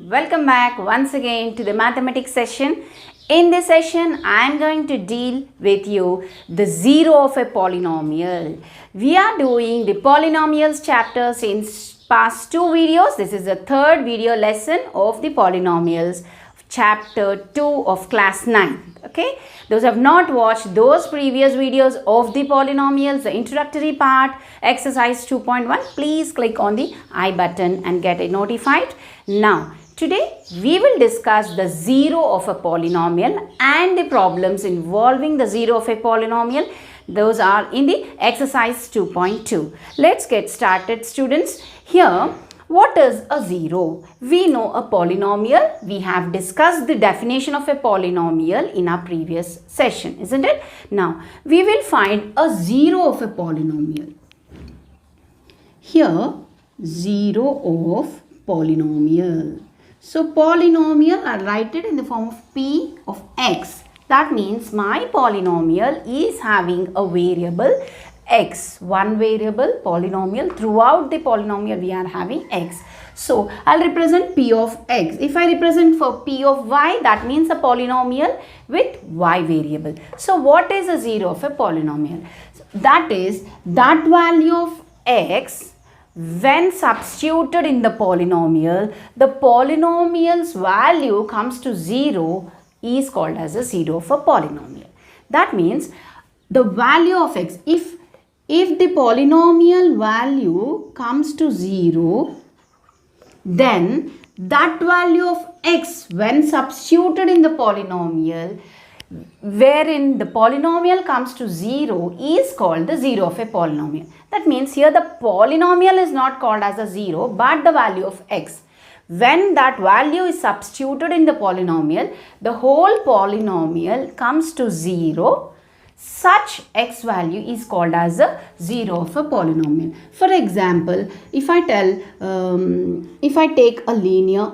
welcome back once again to the mathematics session. In this session, I am going to deal with you the zero of a polynomial. We are doing the polynomials chapters in past two videos. This is the third video lesson of the polynomials, chapter 2 of class 9. Okay, those who have not watched those previous videos of the polynomials, the introductory part, exercise 2.1, please click on the I button and get it notified. Now, today we will discuss the zero of a polynomial and the problems involving the zero of a polynomial. Those are in the exercise 2.2. Let's get started, students. Here, what is a zero? We know a polynomial. We have discussed the definition of a polynomial in our previous session, isn't it? Now, we will find a zero of a polynomial. Here, zero of polynomial. So, polynomial are written in the form of p of x. That means my polynomial is having a variable x, one variable polynomial. Throughout the polynomial we are having x. So, I'll represent p of x. If I represent for p of y, that means a polynomial with y variable. So, what is a zero of a polynomial? That is that value of x when substituted in the polynomial's value comes to 0 is called as a zero of a polynomial. That means the value of x, if the polynomial value comes to 0, then that value of x when substituted in the polynomial wherein the polynomial comes to 0 is called the zero of a polynomial. That means here the polynomial is not called as a zero but the value of x. When that value is substituted in the polynomial, the whole polynomial comes to 0. Such x value is called as a zero of a polynomial. For example, if I take a linear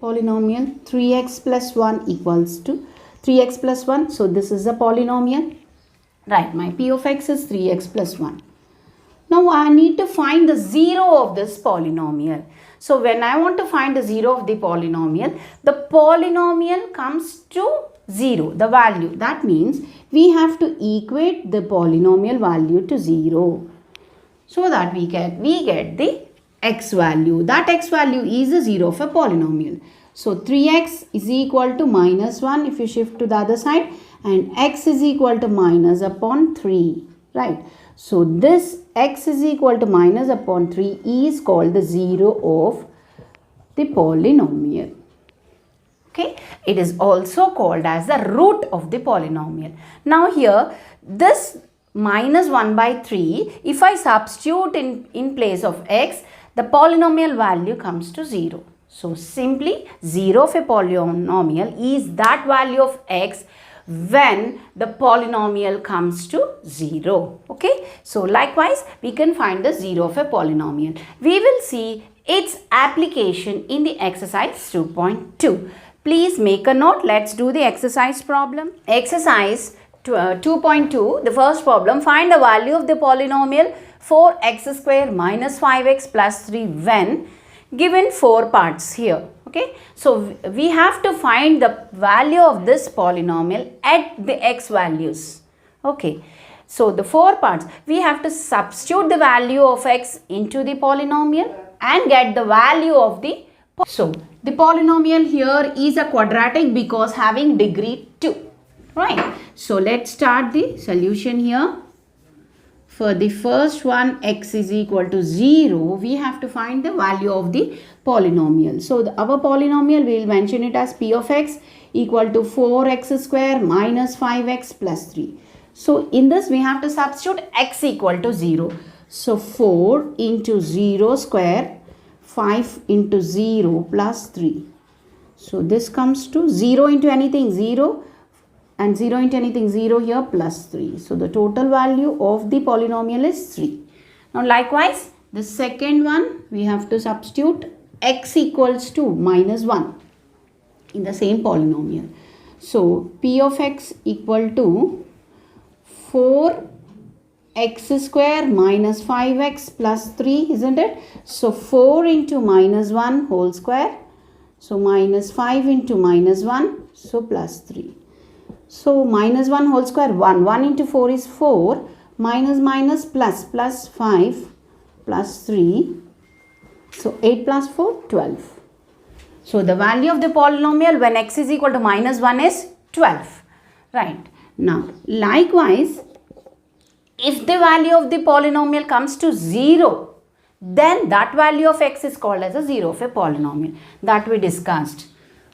polynomial, 3x plus 1 equals to 3x plus 1. So, this is a polynomial. Right, my p of x is 3x plus 1. Now, I need to find the zero of this polynomial. So, when I want to find the zero of the polynomial comes to 0, the value. That means we have to equate the polynomial value to 0 so that we get the x value. That x value is the zero of a polynomial. So, 3x is equal to minus 1 if you shift to the other side, and x is equal to minus upon 3, right? So, this x is equal to minus upon 3 is called the zero of the polynomial. Okay, it is also called as the root of the polynomial. Now, here this minus 1 by 3, if I substitute in place of x, the polynomial value comes to 0. So, simply zero of a polynomial is that value of x when the polynomial comes to 0. Okay. So, likewise, we can find the zero of a polynomial. We will see its application in the exercise 2.2. Please make a note. Let's do the exercise problem. Exercise 2.2, the first problem, find the value of the polynomial 4x square minus 5x plus 3 when given 4 parts here. Okay, so we have to find the value of this polynomial at the x values. Okay, so the 4 parts, we have to substitute the value of x into the polynomial and get the value of the. So the polynomial here is a quadratic because having degree 2, right? So let's start the solution here. For the first one, x is equal to 0, we have to find the value of the polynomial. So, our polynomial, we will mention it as p of x equal to 4x square minus 5x plus 3. So, in this we have to substitute x equal to 0. So, 4 into 0 square, 5 into 0 plus 3. So, this comes to 0 into anything 0. And 0 into anything 0 here plus 3. So, the total value of the polynomial is 3. Now, likewise, the second one we have to substitute x equals to minus 1 in the same polynomial. So, p of x equal to 4x square minus 5x plus 3, isn't it? So, 4 into minus 1 whole square So minus 5 into minus 1, so plus 3. So minus 1 whole square 1. 1 into 4 is 4. Minus minus plus, plus 5 plus 3. So 8 plus 4, 12. So the value of the polynomial when x is equal to minus 1 is 12. Right. Now likewise, if the value of the polynomial comes to 0, then that value of x is called as a 0 of a polynomial. That we discussed.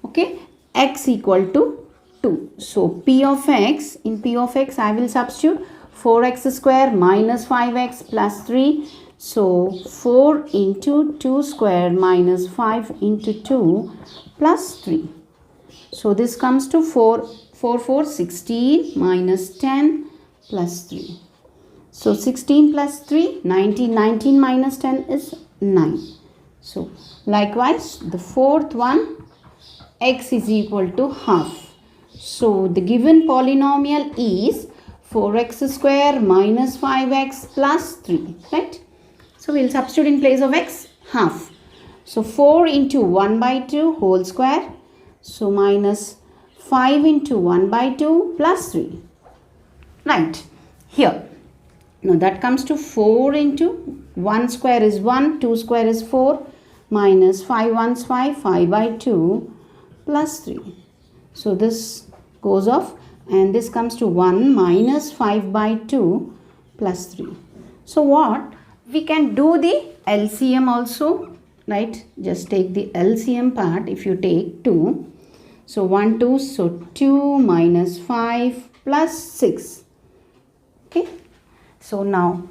Okay. X equal to 2. So P of x, in P of x I will substitute 4x square minus 5x plus 3. So 4 into 2 square minus 5 into 2 plus 3. So this comes to 4, 16 minus 10 plus 3. So 16 plus 3, 19. 19 minus 10 is 9. So likewise, the fourth one, x is equal to half. So the given polynomial is 4x square minus 5x plus 3. Right? So we will substitute in place of x half. So 4 into 1 by 2 whole square. So minus 5 into 1 by 2 plus 3. Right. Here. Now that comes to 4 into 1 square is 1, 2 square is 4, minus 5 1's 5, 5 by 2 plus 3. So this goes off and this comes to 1 minus 5 by 2 plus 3. So what? We can do the LCM also, right? Just take the LCM part if you take 2. So 1, 2, so 2 minus 5 plus 6. Okay. So now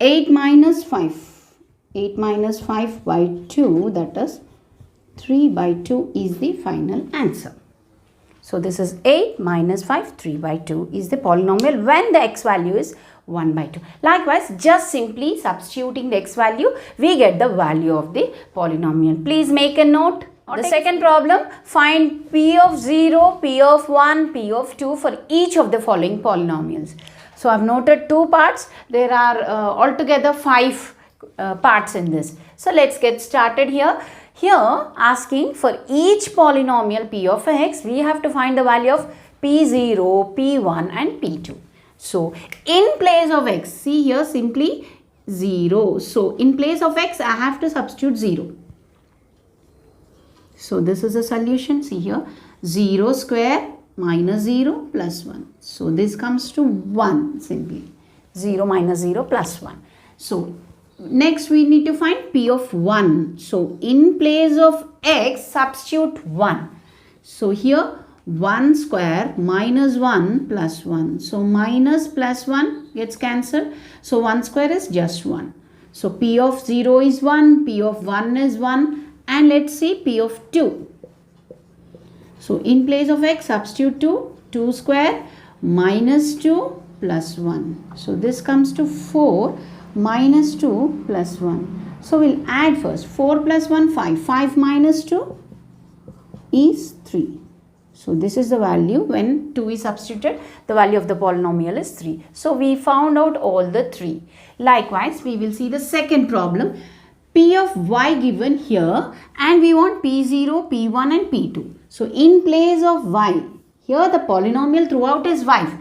8 minus 5. 8 minus 5 by 2, that is 3 by 2 is the final answer. So this is 8 minus 5, 3 by 2 is the polynomial when the x value is 1 by 2. Likewise, just simply substituting the x value, we get the value of the polynomial. Please make a note. The second problem, find p of 0, p of 1, p of 2 for each of the following polynomials. So I have noted 2 parts. There are altogether 5 parts in this. So let's get started here. Here asking for each polynomial p of x, we have to find the value of p0, p1 and p2. So in place of x, see here simply 0. So in place of x, I have to substitute 0. So this is a solution. See here 0 square minus 0 plus 1. So this comes to 1 simply. 0 minus 0 plus 1. So next we need to find p of 1. So in place of x, substitute 1. So here 1 square minus 1 plus 1. So minus plus 1 gets cancelled. So 1 square is just 1. So p of 0 is 1, p of 1 is 1 and let's see p of 2. So in place of x, substitute 2. 2 square minus 2 plus 1. So this comes to 4 minus 2 plus 1. So we'll add first. 4 plus 1, 5. 5 minus 2 is 3. So this is the value when 2 is substituted. The value of the polynomial is 3. So we found out all the 3. Likewise, we will see the second problem. P of y given here and we want p0, p1 and p2. So in place of y, here the polynomial throughout is y.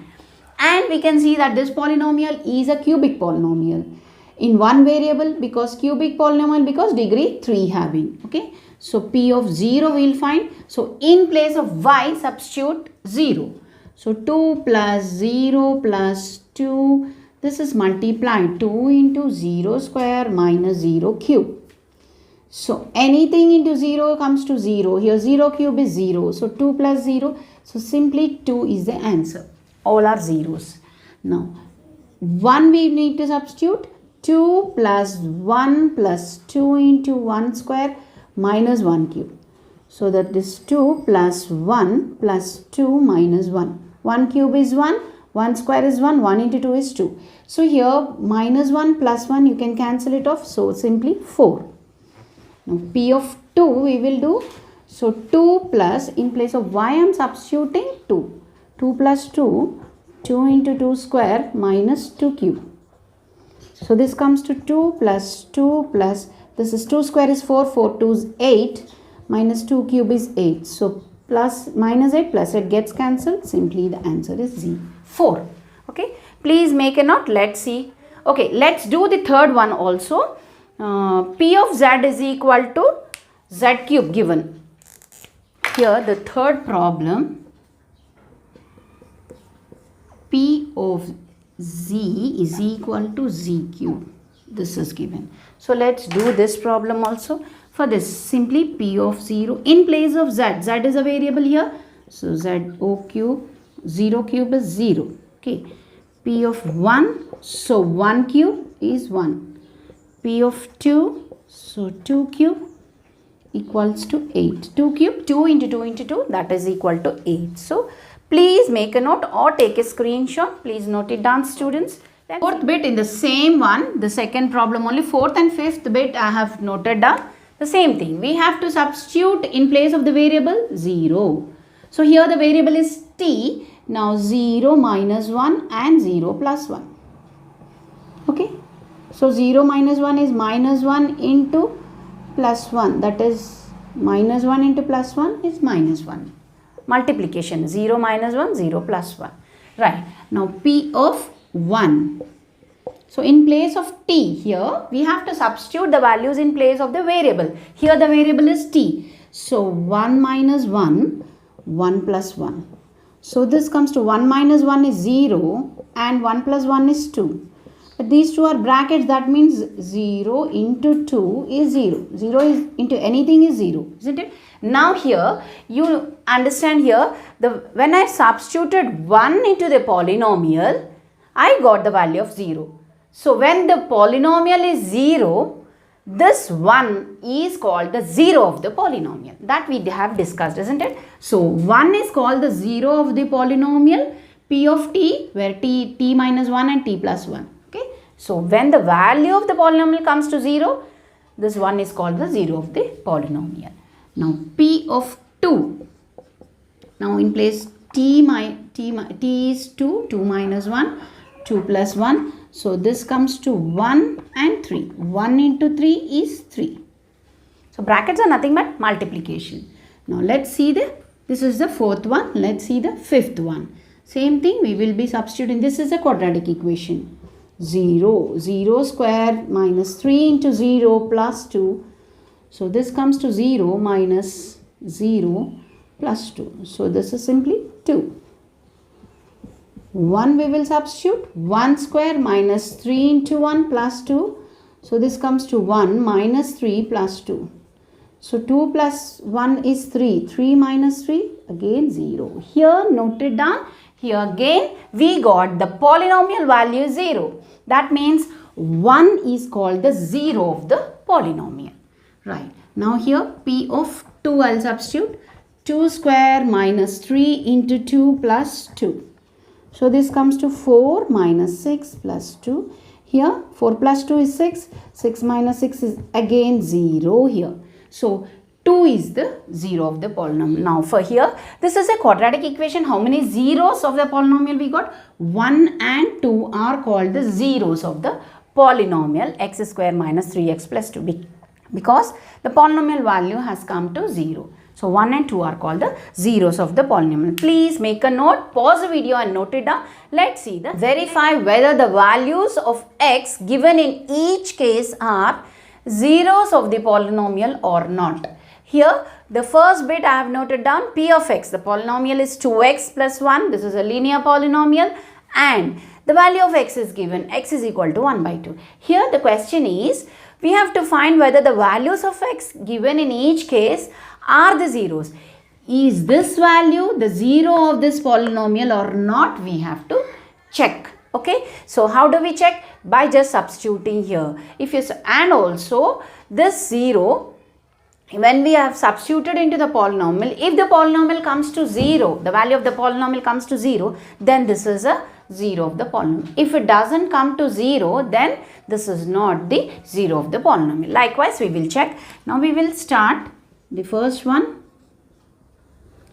And we can see that this polynomial is a cubic polynomial. In one variable because cubic polynomial because degree 3 having. Okay. So p of 0 we will find. So in place of y substitute 0. So 2 plus 0 plus 2. This is multiplied 2 into 0 square minus 0 cube. So anything into 0 comes to 0. Here 0 cube is 0. So 2 plus 0. So simply 2 is the answer. All are zeros. Now 1 we need to substitute. 2 plus 1 plus 2 into 1 square minus 1 cube. So that this 2 plus 1 plus 2 minus 1. 1 cube is 1. 1 square is 1, 1 into 2 is 2. So here minus 1 plus 1 you can cancel it off. So simply 4. Now p of 2 we will do. So 2 plus in place of y I am substituting 2. 2 plus 2, 2 into 2 square minus 2 cube. So this comes to 2 plus 2 plus this is 2 square is 4, 4 2 is 8 minus 2 cube is 8. So plus minus 8 plus 8 gets cancelled. Simply the answer is Z. 4. Okay. Please make a note. Let's see. Okay. Let's do the third one also. P of Z is equal to Z cube given. Here the third problem. P of Z is equal to Z cube. This is given. So let's do this problem also. For this, simply P of 0 in place of Z. Z is a variable here. So Z O cube, 0 cube is 0. Okay. P of 1. So 1 cube is 1. P of 2. So 2 cube equals to 8. 2 cube, 2 into 2 into 2, that is equal to 8. So please make a note or take a screenshot. Please note it down, students. Fourth bit in the same one, the second problem only, fourth and fifth bit I have noted down. The same thing. We have to substitute in place of the variable 0. So here the variable is t. Now 0 minus 1 and 0 plus 1. Okay. So 0 minus 1 is minus 1 into plus 1. That is minus 1 into plus 1 is minus 1. Multiplication 0 minus 1, 0 plus 1. Right. Now P of 1. So in place of t here, we have to substitute the values in place of the variable. Here the variable is t. So 1 minus 1, 1 plus 1. So this comes to 1 minus 1 is 0 and 1 plus 1 is 2. But these two are brackets, that means 0 into 2 is 0. 0 is into anything is 0, isn't it? Now here, you understand here, when I substituted 1 into the polynomial, I got the value of 0. So when the polynomial is 0, this 1 is called the 0 of the polynomial. That we have discussed, isn't it? So 1 is called the 0 of the polynomial P of t, where t minus 1 and t plus 1. Okay. So when the value of the polynomial comes to 0, this 1 is called the 0 of the polynomial. Now P of 2. Now in place t is 2, 2 minus 1, 2 plus 1. So this comes to 1 and 3. 1 into 3 is 3. So brackets are nothing but multiplication. Now let's see this is the fourth one. Let's see the fifth one. Same thing, we will be substituting. This is a quadratic equation. 0 square minus 3 into 0 plus 2. So this comes to 0 minus 0 plus 2. So this is simply 2. 1 we will substitute. 1 square minus 3 into 1 plus 2. So this comes to 1 minus 3 plus 2. So 2 plus 1 is 3. 3 minus 3, again 0. Here noted down. Here again we got the polynomial value 0. That means 1 is called the 0 of the polynomial. Right. Now here P of 2 I'll substitute. 2 square minus 3 into 2 plus 2. So this comes to 4 minus 6 plus 2. Here 4 plus 2 is 6. 6 minus 6 is again 0 here. So 2 is the 0 of the polynomial. Now for here, this is a quadratic equation. How many zeros of the polynomial we got? 1 and 2 are called the zeros of the polynomial x square minus 3x plus 2 because the polynomial value has come to 0. So 1 and 2 are called the zeros of the polynomial. Please make a note, pause the video and note it down. Let's see verify whether the values of x given in each case are zeros of the polynomial or not. Here the first bit I have noted down P of x. The polynomial is 2x plus 1. This is a linear polynomial and the value of x is given. X is equal to 1 by 2. Here the question is we have to find whether the values of x given in each case are the zeros. Is this value the 0 of this polynomial or not? We have to check. Okay. So how do we check? By just substituting here. And also this 0, when we have substituted into the polynomial, if the polynomial comes to 0, the value of the polynomial comes to 0, then this is a 0 of the polynomial. If it doesn't come to 0, then this is not the 0 of the polynomial. Likewise, we will check. Now we will start the first one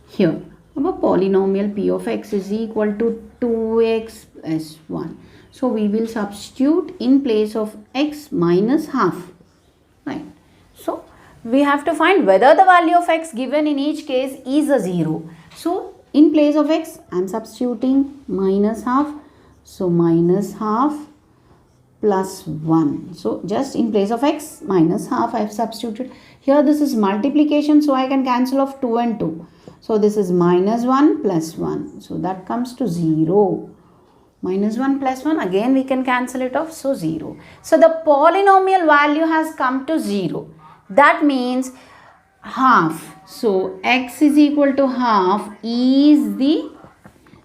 here. Our polynomial P of x is equal to 2x plus 1. So we will substitute in place of x minus half. Right. So we have to find whether the value of x given in each case is a 0. So in place of x, I am substituting minus half. So minus half plus 1. So just in place of x, minus half I have substituted. Here this is multiplication, so I can cancel off 2 and 2. So this is minus 1 plus 1. So that comes to 0. Minus 1 plus 1, again we can cancel it off, so 0. So the polynomial value has come to 0. That means half. So x is equal to half is the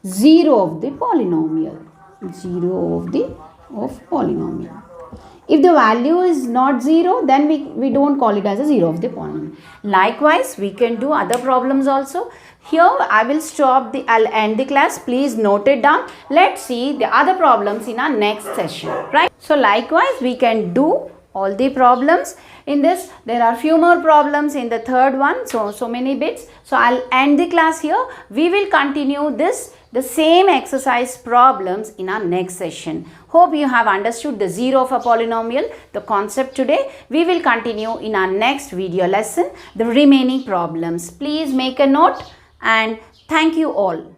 0 of the polynomial. 0 of polynomial. If the value is not 0, then we don't call it as a 0 of the polynomial. Likewise, we can do other problems also. Here I'll end the class. Please note it down. Let's see the other problems in our next session. Right? So likewise, we can do all the problems. In this, there are few more problems in the third one. So many bits. So I'll end the class here. We will continue the same exercise problems in our next session. Hope you have understood the 0 of a polynomial, the concept today. We will continue in our next video lesson, the remaining problems. Please make a note and thank you all.